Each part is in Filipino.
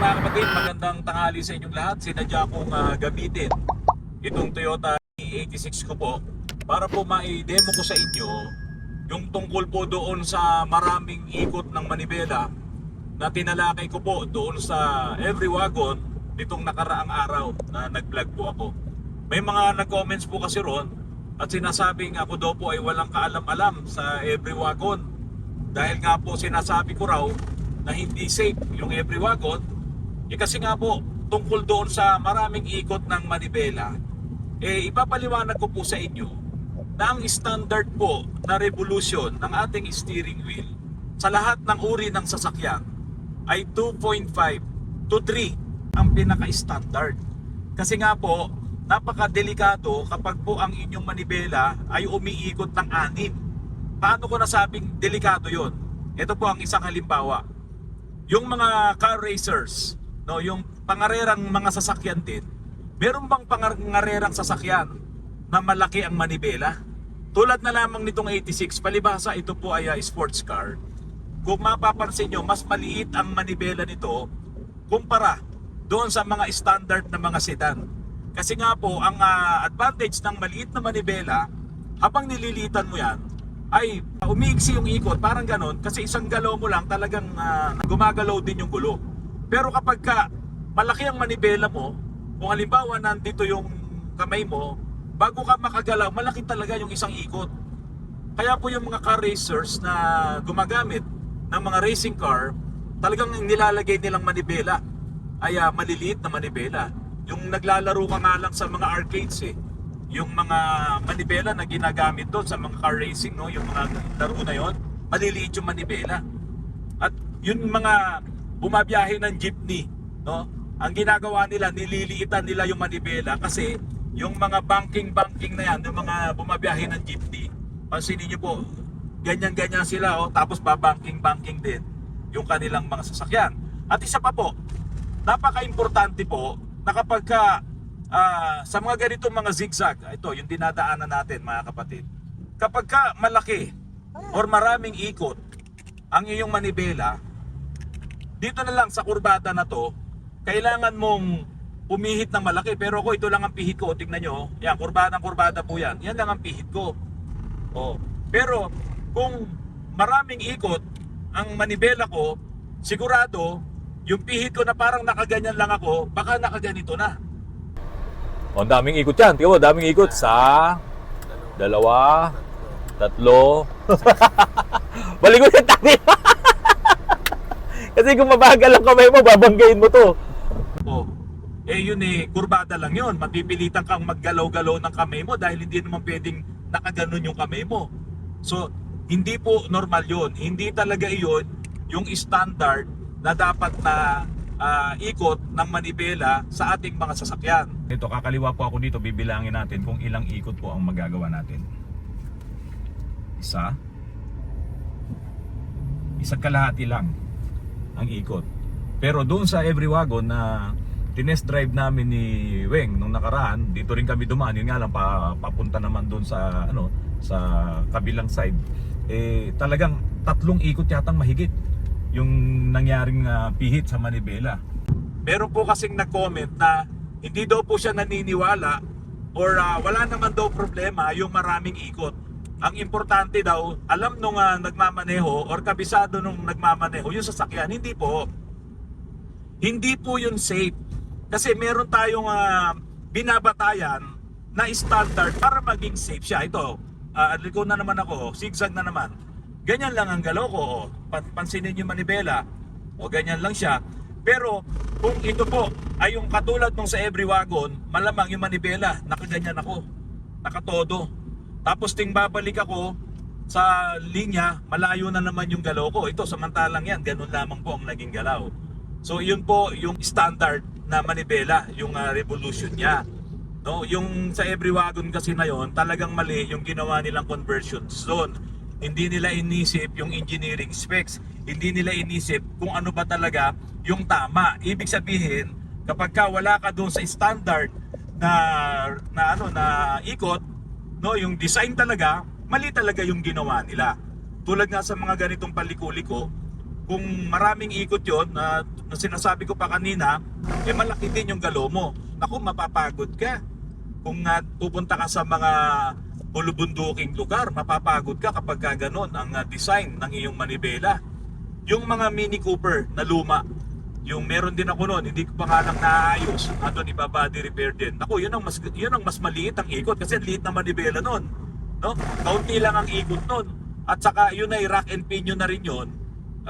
mga kapatid, magandang tanghali sa inyong lahat. Sinadya kong gamitin itong Toyota E86 ko po para po ma-demo ko sa inyo yung tungkol po doon sa maraming ikot ng manibela na tinalakay ko po doon sa Every Wagon nitong nakaraang araw na nag-vlog po ako. May mga nag-comments po kasi ron at sinasabing ako daw po ay walang kaalam-alam sa Every Wagon dahil nga po sinasabi ko raw na hindi safe yung Every Wagon. Kasi nga po tungkol doon sa maraming ikot ng manibela, ipapaliwanag ko po sa inyo na ang standard po na revolution ng ating steering wheel sa lahat ng uri ng sasakyan ay 2.5 to 3 ang pinaka-standard. Kasi nga po napakadelikado kapag po ang inyong manibela ay umiikot ng 6. Paano ko nasabing delikado yon? Ito po ang isang halimbawa. Yung mga car racers, no, yung pangarerang mga sasakyan din, meron bang pangarerang sasakyan na malaki ang manibela? Tulad na lamang nitong 86, palibhasa ito po ay sports car. Kung mapapansin nyo, mas maliit ang manibela nito kumpara doon sa mga standard na mga sedan. Kasi nga po, ang advantage ng maliit na manibela, habang nililitan mo yan, ay umiiksi yung ikot, parang ganon, kasi isang galaw mo lang talagang gumagalaw din yung gulo. Pero kapag malaki ang manibela mo, kung halimbawa nandito yung kamay mo, bago ka makagalaw, malaki talaga yung isang ikot. Kaya po yung mga car racers na gumagamit ng mga racing car, talagang nilalagay nilang manibela ay maliliit na manibela. Yung naglalaro ka nga lang sa mga arcades yung mga manibela na ginagamit doon sa mga car racing, no, yung mga laro na yon, maliliit yung manibela. At yung mga bumabiyahe ng jeepney, no, ang ginagawa nila, nililiitan nila yung manibela kasi yung mga banking na yan, yung mga bumabiyahe ng jeepney, pansinin nyo po, ganyan-ganyan sila, tapos babanking din yung kanilang mga sasakyan. At isa pa po, napaka-importante po na kapag sa mga ganitong mga zigzag, ito yung dinadaanan natin mga kapatid, kapag malaki or maraming ikot ang iyong manibela, dito na lang sa kurbada na to, kailangan mong pumihit ng malaki. Pero ako, ito lang ang pihit ko, tingnan nyo, yan, kurbada po yan, yan lang ang pihit ko. Pero kung maraming ikot ang manibela ko, sigurado yung pihit ko na parang nakaganyan lang ako, baka nakaganito na. Daming ikot yan. Tingnan mo, daming ikot. Sa, 2, 3. Baligon yung tali. Kasi kung mabagal ang kamay mo, babanggain mo to. Yun kurbada lang yun. Mapipilitan kang maggalaw-galaw ng kamay mo dahil hindi naman pwedeng nakaganon yung kamay mo. So, hindi po normal yun. Hindi talaga iyon yung standard na dapat na ikot ng manibela sa ating mga sasakyan. Ito, kakaliwa po ako dito, bibilangin natin kung ilang ikot po ang magagawa natin. Isang kalahati lang ang ikot. Pero doon sa Every Wagon na tinest drive namin ni Weng nung nakaraan, dito rin kami dumaan, yun nga lang papunta naman doon sa sa kabilang side. Talagang 3 ikot yatang mahigit yung nangyaring pihit sa manibela. Meron po kasing nag-comment na hindi daw po siya naniniwala or wala naman daw problema yung maraming ikot. Ang importante daw, alam nung nagmamaneho or kabisado nung nagmamaneho yung sasakyan. Hindi po. Hindi po yun safe. Kasi meron tayong binabatayan na standard para maging safe siya. Ito, liko na naman ako, zigzag na naman. Ganyan lang ang galaw ko. Pansinin yung manibela. Ganyan lang siya. Pero kung ito po ay yung katulad nung sa Every Wagon, malamang yung manibela, nakaganyan ako. Nakatodo. Tapos babalik ako sa linya, malayo na naman yung galaw ko. Ito, samantalang yan, ganun lamang po ang naging galaw. So yun po yung standard na manibela, yung revolution niya. No? Yung sa Every Wagon kasi na yun, talagang mali yung ginawa nilang conversion zone. Hindi nila inisip yung engineering specs. Hindi nila inisip kung ano ba talaga yung tama. Ibig sabihin, kapag wala ka doon sa standard na ikot, no, yung design talaga, mali talaga yung ginawa nila. Tulad nga sa mga ganitong paliko-liko, kung maraming ikot yon, na sinasabi ko pa kanina, malaki din yung galaw mo. Naku, mapapagod ka. Kung pupunta ka sa mga bulubunduking lugar, mapapagod ka kapag gano'n ang design ng iyong manibela. Yung mga Mini Cooper na luma, yung meron din ako noon, hindi ko pa nga lang naayos, doon iba-body repair din. Naku, yun ang mas maliit ang ikot kasi liit na manibela noon. No? Kaunti lang ang ikot noon. At saka yun ay rack and pinion na rin yun.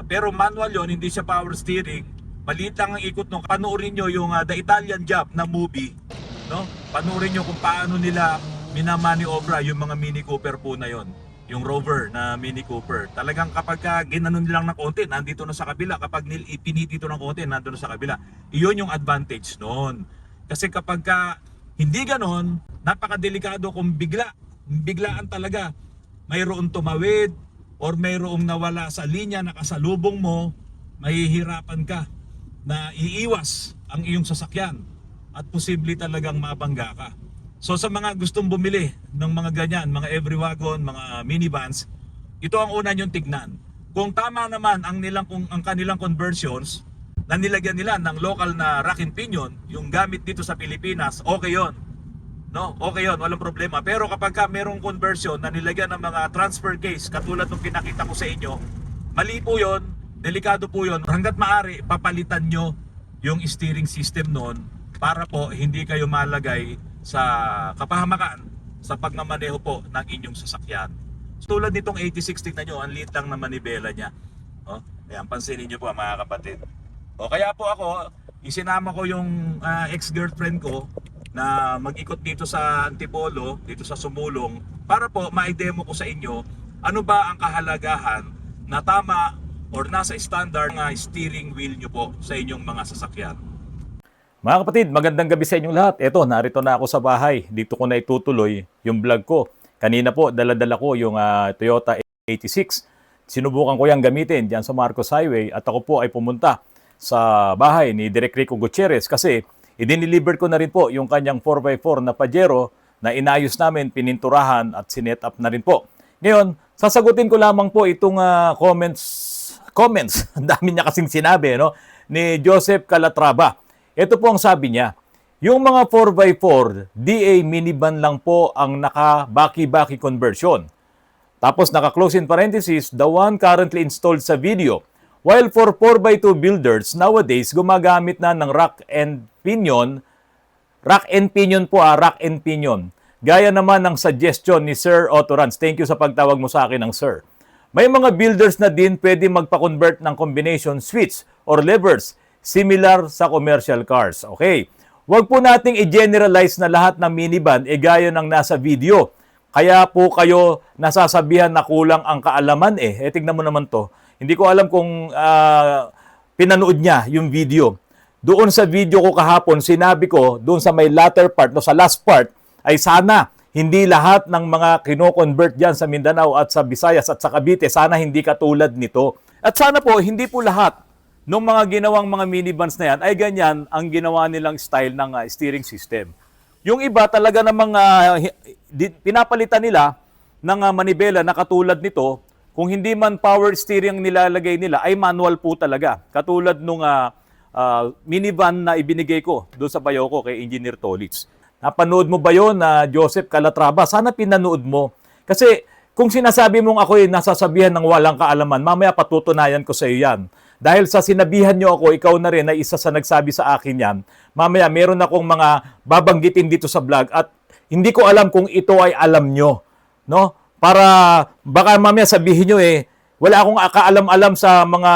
Pero manual yun, hindi siya power steering. Maliit lang ang ikot nung. Panoorin nyo yung The Italian Job na movie. No? Panoorin nyo kung paano nila minamaniobra yung mga Mini Cooper po na yon. Yung Rover na Mini Cooper. Talagang kapag ginanon nilang ng konti, nandito na sa kabila. Kapag ipinitito ng konti, nandito na sa kabila. Iyon yung advantage noon. Kasi kapag hindi ganon, napakadelikado kung biglaan talaga. Mayroong tumawid or mayroong nawala sa linya na kasalubong mo, mahihirapan ka na iiwas ang iyong sasakyan at posible talagang mabangga ka. So sa mga gustong bumili ng mga ganyan, mga every wagon, mga minivans, ito ang una nyong tignan. Kung tama naman ang kanilang conversions na nilagyan nila ng local na rack and pinion, yung gamit dito sa Pilipinas, okay yon. No? Okay yon, walang problema. Pero kapag merong conversion na nilagyan ng mga transfer case, katulad ng pinakita ko sa inyo, mali po yon, delikado po yon. Hanggat maaari, papalitan nyo yung steering system noon para po hindi kayo malagay sa kapahamakan sa pagmamaneho po ng inyong sasakyan. So, tulad nitong 86, tignan nyo, ang liit lang na manibela niya. Ayan, pansinin nyo po mga kapatid. Kaya po ako, isinama ko yung ex-girlfriend ko na mag-ikot dito sa Antipolo, dito sa Sumulong, para po ma-demo ko sa inyo ano ba ang kahalagahan na tama or nasa standard ng steering wheel nyo po sa inyong mga sasakyan. Mga kapatid, magandang gabi sa inyong lahat. Eto, narito na ako sa bahay. Dito ko na itutuloy yung vlog ko. Kanina po, dala-dala ko yung Toyota 86. Sinubukan ko yung gamitin dyan sa Marcos Highway at ako po ay pumunta sa bahay ni Direk Rico Gutierrez kasi i-deliver ko na rin po yung kanyang 4x4 na Pajero na inayos namin, pininturahan at sinet up na rin po. Ngayon, sasagutin ko lamang po itong comments. Ang dami niya kasing sinabi, no? Ni Joseph Calatrava. Ito po ang sabi niya, yung mga 4x4 DA minivan lang po ang naka-baki-baki conversion. Tapos naka-close in parenthesis, the one currently installed sa video. While for 4x2 builders, nowadays gumagamit na ng rack and pinion po, rack and pinion. Gaya naman ng suggestion ni Sir Otto Rans. Thank you sa pagtawag mo sa akin ng Sir. May mga builders na din pwede magpa-convert ng combination switch or levers similar sa commercial cars. Okay. Huwag po nating i-generalize na lahat ng minivan gaya ng nasa video. Kaya po kayo nasasabihan na kulang ang kaalaman tignan mo naman to. Hindi ko alam kung pinanood niya yung video. Doon sa video ko kahapon, sinabi ko, doon sa may latter part, sa last part, ay sana hindi lahat ng mga kino-convert dyan sa Mindanao at sa Visayas at sa Cavite, sana hindi katulad nito. At sana po, hindi po lahat nung mga ginawang mga minivans na yan, ay ganyan ang ginawa nilang style ng steering system. Yung iba talaga namang pinapalitan nila ng manibela na katulad nito, kung hindi man power steering nilalagay nila, ay manual po talaga. Katulad nung minivan na ibinigay ko doon sa bayo ko kay Engineer Tolitz. Napanood mo ba yun, Joseph Calatrava? Sana pinanood mo. Kasi kung sinasabi mong ako'y nasasabihan ng walang kaalaman, mamaya patutunayan ko sa iyo yan. Dahil sa sinabihan nyo ako, ikaw na rin ay isa sa nagsabi sa akin yan. Mamaya meron akong mga babanggitin dito sa vlog at hindi ko alam kung ito ay alam nyo. No? Para baka mamaya sabihin nyo wala akong kaalam-alam sa mga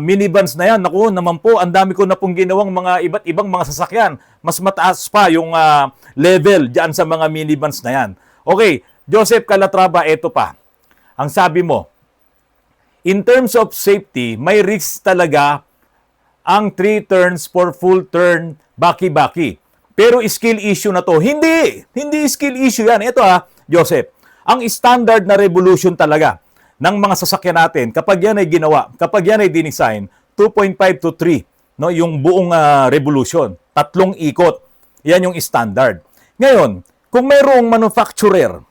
minivans na yan. Naku naman po, ang dami ko na pong ginawang mga iba't ibang mga sasakyan. Mas mataas pa yung level dyan sa mga minivans na yan. Okay, Joseph Calatrava, eto pa. Ang sabi mo, in terms of safety, may risk talaga ang 3 turns for full turn baki-baki. Pero skill issue na to. Hindi skill issue yan. Ito Joseph, ang standard na revolution talaga ng mga sasakyan natin, kapag yan ay ginawa, kapag yan ay dinesign, 2.5 to 3, no, yung buong revolution. 3 ikot. Yan yung standard. Ngayon, kung mayroong manufacturer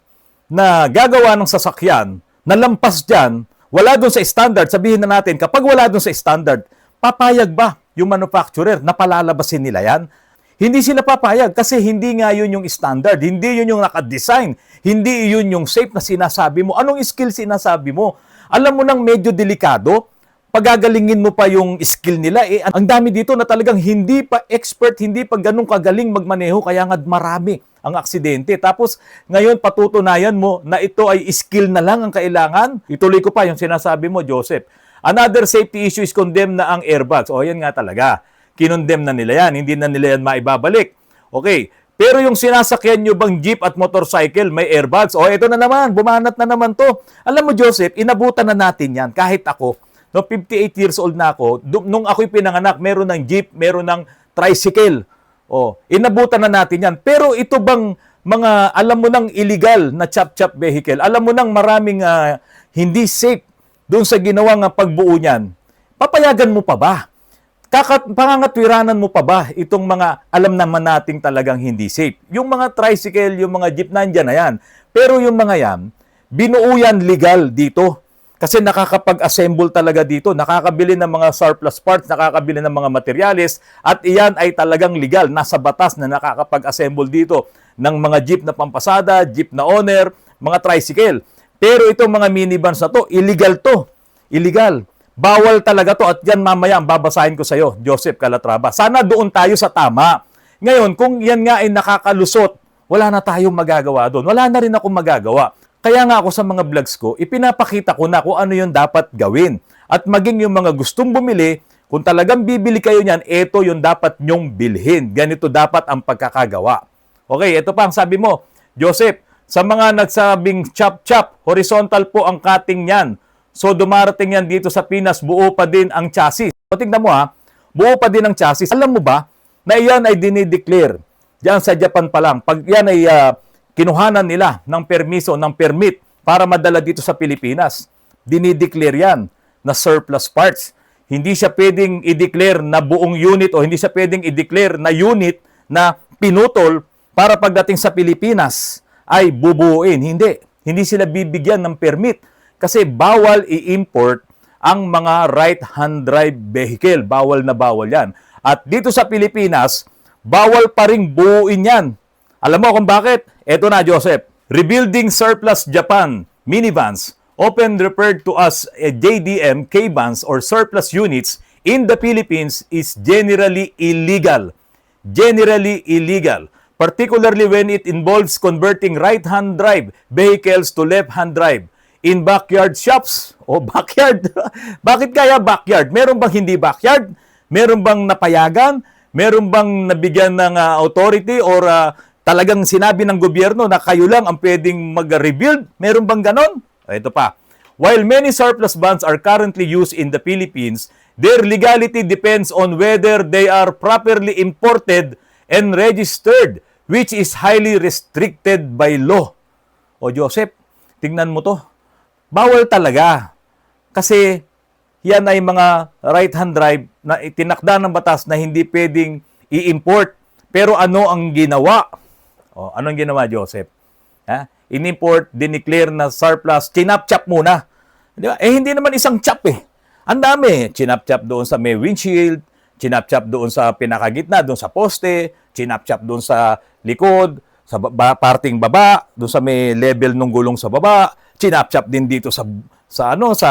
na gagawa ng sasakyan na lampas dyan, wala doon sa standard, sabihin na natin, kapag wala doon sa standard, papayag ba yung manufacturer na palalabasin nila yan? Hindi sila papayag kasi hindi nga yun yung standard, hindi yun yung nakadesign, hindi yun yung safe na sinasabi mo. Anong skill sinasabi mo? Alam mo nang medyo delikado, pagagalingin mo pa yung skill nila, ang dami dito na talagang hindi pa expert, hindi pa ganun kagaling magmaneho, kaya nga marami ang aksidente. Tapos ngayon patutunayan mo na ito ay skill na lang ang kailangan. Ituloy ko pa yung sinasabi mo, Joseph. Another safety issue is condemn na ang airbags. O yan nga talaga. Kinondemn na nila yan. Hindi na nila yan maibabalik. Okay. Pero yung sinasakyan nyo bang jeep at motorcycle, may airbags? O ito na naman. Bumanat na naman to. Alam mo, Joseph, inabutan na natin yan. Kahit ako, no, 58 years old na ako, nung ako'y pinanganak, meron ng jeep, meron ng tricycle. O, inabutan na natin yan. Pero ito bang mga, alam mo nang illegal na chop-chop vehicle, alam mo nang maraming hindi safe doon sa ginawang pagbuo niyan, papayagan mo pa ba? Pangangatwiranan mo pa ba itong mga alam naman nating talagang hindi safe? Yung mga tricycle, yung mga jeep, nandyan na yan. Pero yung mga yan, binuo yan legal dito. Kasi nakakapag-assemble talaga dito, nakakabili ng mga surplus parts, nakakabili ng mga materyales, at iyan ay talagang legal, nasa batas na nakakapag-assemble dito ng mga jeep na pampasada, jeep na owner, mga tricycle. Pero itong mga minivans na to, illegal to. Illegal. Bawal talaga to at yan mamaya ang babasahin ko sa iyo, Joseph Calatrava. Sana doon tayo sa tama. Ngayon, kung yan nga ay nakakalusot, wala na tayong magagawa doon. Wala na rin akong magagawa. Kaya nga ako sa mga vlogs ko, ipinapakita ko na kung ano yung dapat gawin. At maging yung mga gustong bumili, kung talagang bibili kayo niyan, ito yung dapat nyong bilhin. Ganito dapat ang pagkakagawa. Okay, ito pa ang sabi mo, Joseph, sa mga nagsabing chop-chop, horizontal po ang cutting niyan. So dumarating yan dito sa Pinas, buo pa din ang chassis. So tingnan mo ha, buo pa din ang chassis. Alam mo ba na iyan ay dinideclare diyan sa Japan pa lang. Pag yan ay kinuhanan nila ng permiso, ng permit para madala dito sa Pilipinas, dinideclare yan na surplus parts. Hindi siya pwedeng i-declare na buong unit o hindi siya pwedeng i-declare na unit na pinutol para pagdating sa Pilipinas ay bubuuin. Hindi. Hindi sila bibigyan ng permit. Kasi bawal i-import ang mga right-hand drive vehicle. Bawal na bawal yan. At dito sa Pilipinas, bawal pa ring buuin yan. Alam mo kung bakit? Eto na, Joseph. Rebuilding surplus Japan minivans, often referred to as JDM, K-vans, or surplus units in the Philippines is generally illegal. Generally illegal. Particularly when it involves converting right-hand drive vehicles to left-hand drive in backyard shops. O backyard. Bakit kaya backyard? Meron bang hindi backyard? Meron bang napayagan? Meron bang nabigyan ng authority or talagang sinabi ng gobyerno na kayo lang ang pwedeng mag-rebuild? Meron bang ganon? Ito pa. While many surplus vans are currently used in the Philippines, their legality depends on whether they are properly imported and registered, which is highly restricted by law. O Joseph, tingnan mo to. Bawal talaga. Kasi yan ay mga right-hand drive na itinakda ng batas na hindi pwedeng i-import. Pero ano ang ginawa? O, anong ginawa, Joseph? Ha? In-import, dineclare na surplus, chinap-chap muna. Di ba? Hindi naman isang chap eh. Ang dami. Chinap-chap doon sa may windshield, chinap-chap doon sa pinakagitna, doon sa poste, chinap-chap doon sa likod, sa parting baba, doon sa may level ng gulong sa baba, chinap-chap din dito sa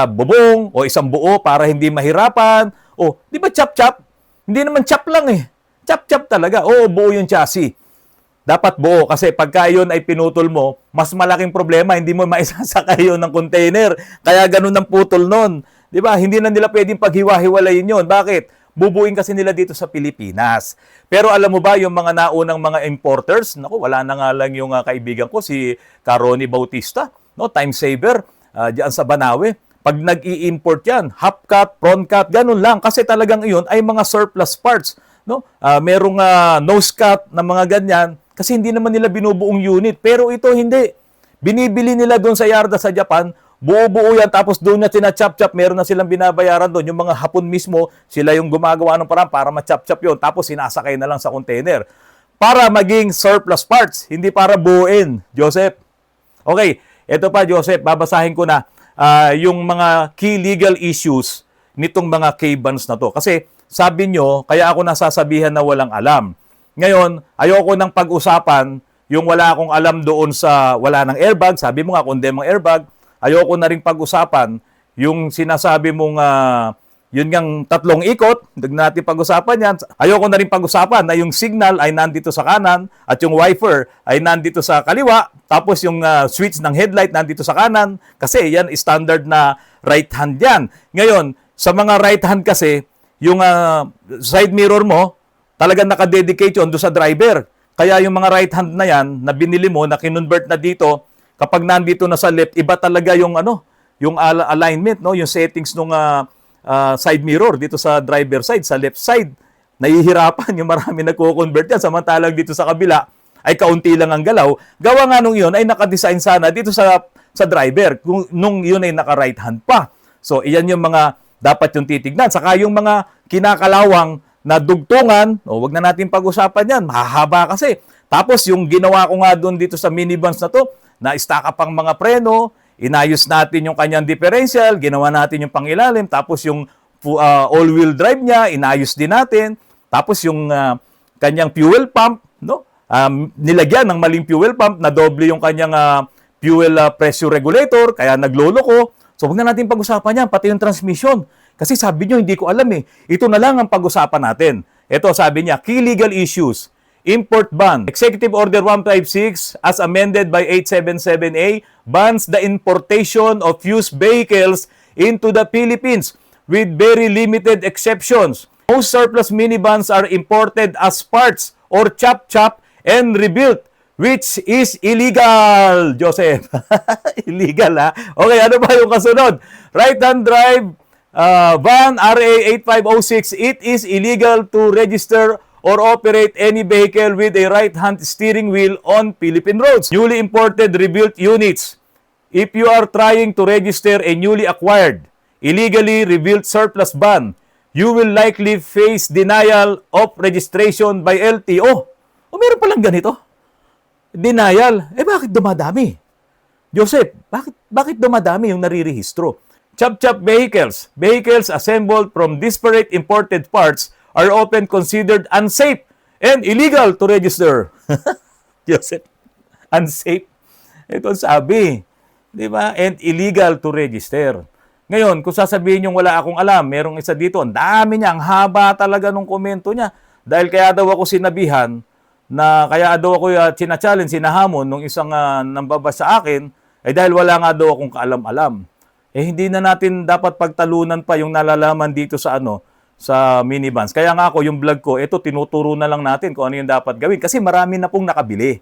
bubong o isang buo para hindi mahirapan. O, di ba chap-chap? Hindi naman chap lang eh. Chap-chap talaga. Oo, buo yung chassis. Dapat buo kasi pagka yun ay pinutol mo, mas malaking problema, hindi mo maisasakay yun ng container. Kaya ganun ang putol nun. Di ba? Hindi na nila pwedeng paghiwa-hiwalayin yun. Bakit? Bubuin kasi nila dito sa Pilipinas. Pero alam mo ba, yung mga naunang mga importers, naku, wala na nga lang yung kaibigan ko, si Caroni Bautista, no, time saver, diyan sa Banawe. Pag nag-i-import yan, half cut, front cut, ganun lang. Kasi talagang iyon ay mga surplus parts. No? Merong nose cut na mga ganyan. Kasi hindi naman nila binubuong unit. Pero ito hindi. Binibili nila doon sa yarda sa Japan, buo-buo yan, tapos doon na tinachap-chap, meron na silang binabayaran doon. Yung mga Hapon mismo, sila yung gumagawa ng parang para machap-chap yun, tapos sinasakay na lang sa container. Para maging surplus parts, hindi para buuin, Joseph. Okay, ito pa, Joseph, babasahin ko na yung mga key legal issues, nitong mga K-Vans na to. Kasi sabi nyo, kaya ako nasasabihan na walang alam. Ngayon, ayoko nang pag-usapan yung wala akong alam doon sa wala ng airbag. Sabi mo nga, kundi mga airbag. Ayoko na rin pag-usapan yung sinasabi mong yun ngang 3 ikot, huwag natin pag-usapan yan. Ayoko na rin pag-usapan na yung signal ay nandito sa kanan at yung wiper ay nandito sa kaliwa. Tapos yung switch ng headlight nandito sa kanan kasi yan standard na right hand yan. Ngayon, sa mga right hand kasi, yung side mirror mo talagang nakadedicate yun doon sa driver. Kaya yung mga right hand na yan na binili mo, na kinonvert na dito, kapag nandito na sa left, iba talaga yung yung alignment, no, yung settings ng side mirror dito sa driver side, sa left side. Nahihirapan yung marami nagko-convert yan. Samantalang dito sa kabila ay kaunti lang ang galaw. Gawa nga nung yun ay nakadesign sana dito sa driver nung yun ay naka-right hand pa. So, iyan yung mga dapat yung titignan. Saka yung mga kinakalawang na dugtungan, wag na natin pag-usapan yan. Mahahaba kasi. Tapos yung ginawa ko nga doon dito sa minivans na to, na stack up ang mga preno, inayos natin yung kanyang differential, ginawa natin yung pangilalim, tapos yung all-wheel drive niya, inayos din natin. Tapos yung kanyang fuel pump, no? Nilagyan ng maling fuel pump, na doble yung kanyang fuel pressure regulator, kaya naglolo ko. So, huwag na natin pag-usapan yan, pati yung transmission. Kasi sabi nyo, hindi ko alam eh. Ito na lang ang pag-usapan natin. Ito, sabi niya, key legal issues. Import ban. Executive Order 156 as amended by 877A bans the importation of used vehicles into the Philippines with very limited exceptions. Most surplus minivans are imported as parts or chop-chop and rebuilt, which is illegal, Joseph. Illegal, ha? Okay, ano ba yung kasunod? Right-hand drive van RA 8506, it is illegal to register or operate any vehicle with a right-hand steering wheel on Philippine roads. Newly imported rebuilt units. If you are trying to register a newly acquired, illegally rebuilt surplus van, you will likely face denial of registration by LTO. O meron palang ganito? Denial. Bakit dumadami? Joseph, bakit dumadami yung narirehistro? Chop-chop vehicles. Vehicles assembled from disparate imported parts are often considered unsafe and illegal to register. Joseph, unsafe. Ito sabi. Di ba? And illegal to register. Ngayon, kung sasabihin yung wala akong alam, merong isa dito, ang dami niya, ang haba talaga nung komento niya. Dahil kaya daw ako sinabihan, na kaya daw ako china-challenge, sinahamon nung isang nambabas sa akin, ay dahil wala nga daw akong kaalam-alam. Hindi na natin dapat pagtalunan pa yung nalalaman dito sa sa minivans. Kaya nga ako, yung vlog ko, ito tinuturo na lang natin kung ano yung dapat gawin. Kasi marami na pong nakabili.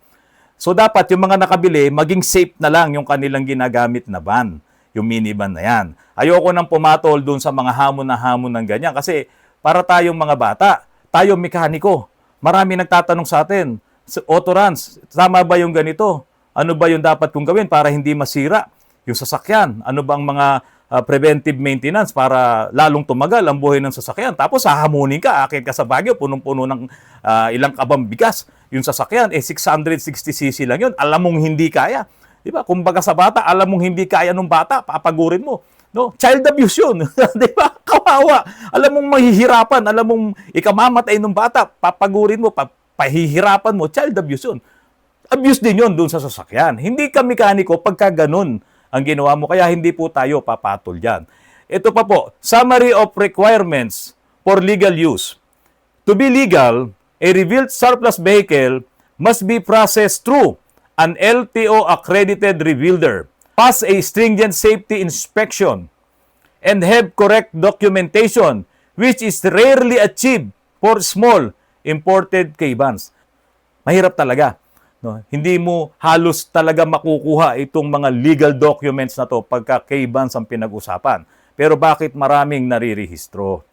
So dapat yung mga nakabili, maging safe na lang yung kanilang ginagamit na van. Yung minivan na yan. Ayoko nang pumatol dun sa mga hamon na hamon ng ganyan. Kasi para tayong mga bata, tayo mekaniko. Marami nagtatanong sa atin, Autorans, tama ba yung ganito? Ano ba yung dapat kong gawin para hindi masira yung sasakyan? Ano bang mga preventive maintenance para lalong tumagal ang buhay ng sasakyan? Tapos hahamunin ka, akit ka sa Baguio, punong-puno ng ilang kabang bigas. Yung sasakyan, 660cc lang yun. Alam mong hindi kaya. Di ba? Kumbaga sa bata, alam mong hindi kaya nung bata, papagurin mo. No? Child abuse yun. Di ba? Kawawa. Alam mong mahihirapan, alam mong ikamamatay nung bata, papagurin mo, pahihirapan mo, child abuse yun. Abuse din yun dun sa sasakyan. Hindi ka mekaniko pagka ganun ang ginawa mo, kaya hindi po tayo papatol dyan. Ito pa po, summary of requirements for legal use. To be legal, a rebuilt surplus vehicle must be processed through an LTO-accredited rebuilder, pass a stringent safety inspection, and have correct documentation, which is rarely achieved for small imported K-vans. Mahirap talaga. No? Hindi mo halos talaga makukuha itong mga legal documents na to pagka K-vans ang pinag-usapan. Pero bakit maraming narirehistro?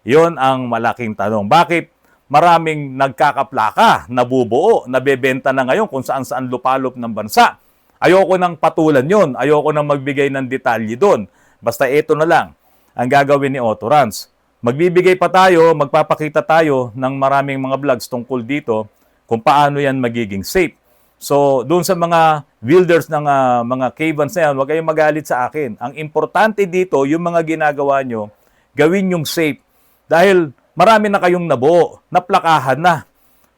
Yon ang malaking tanong. Bakit maraming nagkakaplaka, nabubuo, nabebenta na ngayon kung saan-saan lupalop ng bansa? Ayoko nang patulan yon. Ayoko nang magbigay ng detalye doon. Basta ito na lang ang gagawin ni Autorans. Magbibigay pa tayo, magpapakita tayo ng maraming mga vlogs tungkol dito kung paano yan magiging safe. So, doon sa mga builders ng mga K-vans na yan, huwag kayong magalit sa akin. Ang importante dito, yung mga ginagawa nyo, gawin yung safe. Dahil marami na kayong nabuo, naplakahan na,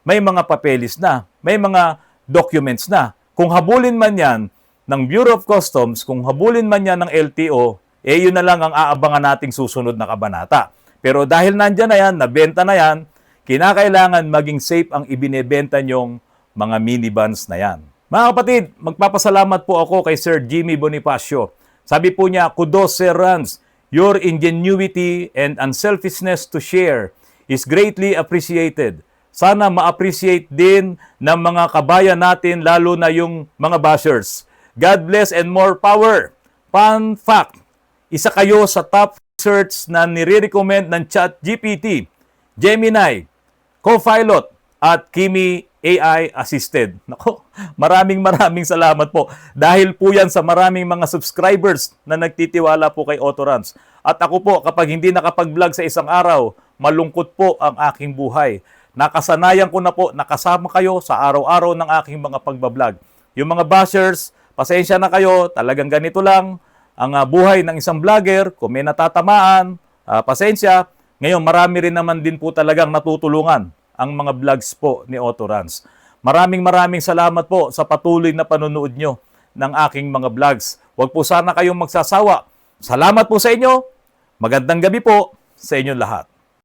may mga papeles na, may mga documents na. Kung habulin man yan ng Bureau of Customs, kung habulin man yan ng LTO, yun na lang ang aabangan nating susunod na kabanata. Pero dahil nandyan na yan, nabenta na yan, kinakailangan maging safe ang ibinebenta nyong mga minivans na yan. Mga kapatid, magpapasalamat po ako kay Sir Jimmy Bonifacio. Sabi po niya, kudos Sir Rans, your ingenuity and unselfishness to share is greatly appreciated. Sana ma-appreciate din ng mga kabayan natin, lalo na yung mga bashers. God bless and more power. Fun fact, isa kayo sa top search na nire-recommend ng ChatGPT, Gemini, Copilot, at Kimi AI Assisted. Nako, maraming salamat po. Dahil po yan sa maraming mga subscribers na nagtitiwala po kay Autorans. At ako po, kapag hindi nakapag-vlog sa isang araw, malungkot po ang aking buhay. Nakasanayan ko na po, nakasama kayo sa araw-araw ng aking mga pagbablog. Yung mga bashers, pasensya na kayo, talagang ganito lang ang buhay ng isang vlogger. Kung may natatamaan, pasensya. Ngayon, marami rin naman din po talagang natutulungan ang mga vlogs po ni Autorans. Maraming salamat po sa patuloy na panonood nyo ng aking mga vlogs. Huwag po sana kayong magsasawa. Salamat po sa inyo. Magandang gabi po sa inyong lahat.